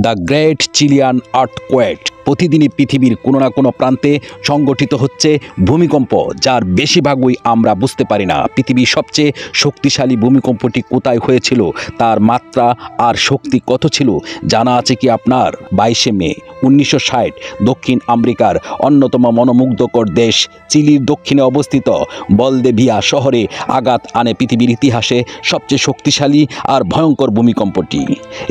The great Chilean earthquake. প্রতিদিনই পৃথিবীর কোনো না কোনো প্রান্তে সংগঠিত হচ্ছে ভূমিকম্প, যার বেশিরভাগই আমরা বুঝতে পারি না। পৃথিবীর সবচেয়ে শক্তিশালী ভূমিকম্পটি কোথায় হয়েছিল, তার মাত্রা আর শক্তি কত ছিল জানা আছে কি আপনার? 22শে মে 1960 দক্ষিণ আমেরিকার অন্যতম মনোমুগ্ধকর দেশ চিলির দক্ষিণে অবস্থিত বলদেভিয়া শহরে আঘাত আনে পৃথিবীর ইতিহাসে সবচেয়ে শক্তিশালী আর ভয়ঙ্কর ভূমিকম্পটি।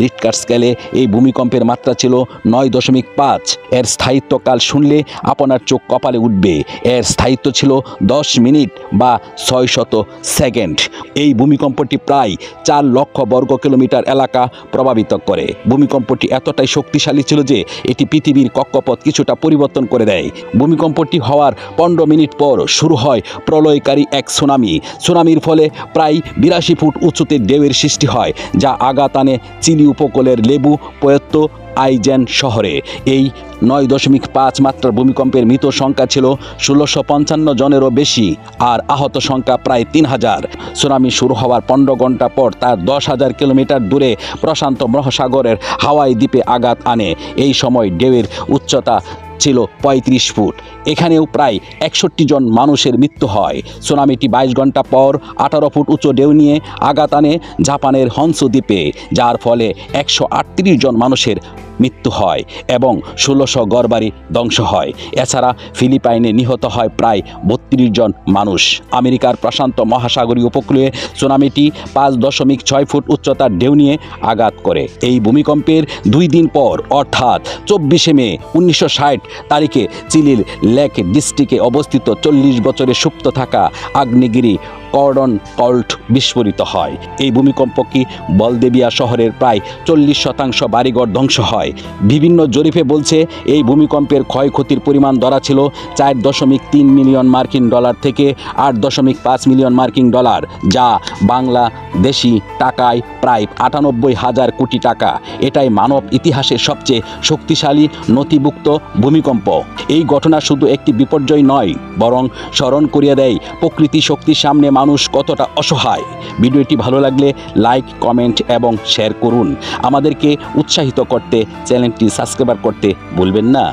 রিক্টার স্কেলে এই ভূমিকম্পের মাত্রা ছিল 9.5। এর স্থায়িত্বকাল শুনলে আপনার চোখ কপালে উঠবে। এর স্থায়িত্ব ছিল 10 মিনিট বা 600 সেকেন্ড। এই ভূমিকম্পটি প্রায় 4 লক্ষ বর্গ কিলোমিটার এলাকা প্রভাবিত করে। ভূমিকম্পটি এতটাই শক্তিশালী ছিল যে এটি পৃথিবীর কক্ষপথ কিছুটা পরিবর্তন করে দেয়। ভূমিকম্পটি হওয়ার 15 মিনিট পর শুরু হয় প্রলয়কারী এক সুনামি। সুনামির ফলে প্রায় 82 ফুট উঁচুতে ঢেউয়ের সৃষ্টি হয়, যা আঘাত আনে চিলি উপকূলের লেবু পুয়ের্তো আইজেন শহরে। এই 9.5 মাত্রার ভূমিকম্পের মৃত সংখ্যা ছিল 1655 জনেরও বেশি আর আহত সংখ্যা প্রায় 3000। সুনামি শুরু হওয়ার 15 ঘন্টা পর তার 10,000 কিলোমিটার দূরে প্রশান্ত মহাসাগরের হাওয়াই দ্বীপে আঘাত আনে। এই সময় ঢেউয়ের উচ্চতা ছিল 35 ফুট। এখানেও প্রায় 61 জন মানুষের মৃত্যু হয়। সুনামিটি 22 ঘন্টা পর 18 ফুট উঁচু ঢেউ নিয়ে আঘাত আনে জাপানের হনসু দ্বীপে, যার ফলে 138 জন মানুষের মৃত্যু হয় এবং 1600 ঘরবাড়ি ধ্বংস হয়। এছাড়া ফিলিপাইনে নিহত হয় প্রায় 32 জন মানুষ। আমেরিকার প্রশান্ত মহাসাগরীয় উপকূলে সুনামিটি 5.6 ফুট উচ্চতার ঢেউ নিয়ে আঘাত করে। এই ভূমিকম্পের 2 দিন পর অর্থাৎ 24শে মে 1960 তারিখে চিলির লেক ডিস্ট্রিক্টে অবস্থিত 40 বছরে সুপ্ত থাকা আগ্নেয়গিরি কর্ডন কল্ট বিস্ফোরিত হয়। এই ভূমিকম্পকে বলদেভিয়া শহরের প্রায় 40% বাড়িঘর ধ্বংস হয়। বিভিন্ন জরিপে বলছে এই ভূমিকম্পের ক্ষয়ক্ষতির পরিমাণ ধরা ছিল 4.3 মিলিয়ন মার্কিন ডলার থেকে 8.5 মিলিয়ন মার্কিন ডলার, যা বাংলাদেশি টাকায় প্রায় 98,000 কোটি টাকা। এটাই মানব ইতিহাসের সবচেয়ে শক্তিশালী নথিভুক্ত ভূমিকম্প। এই ঘটনা শুধু একটি বিপর্যয় নয়, বরং স্মরণ করিয়ে দেয় প্রকৃতি শক্তির সামনে মানুষ কতটা অসহায়। ভিডিওটি ভালো লাগলে লাইক, কমেন্ট এবং শেয়ার করুন। আমাদেরকে উৎসাহিত করতে চ্যানেলটি সাবস্ক্রাইব করতে ভুলবেন না।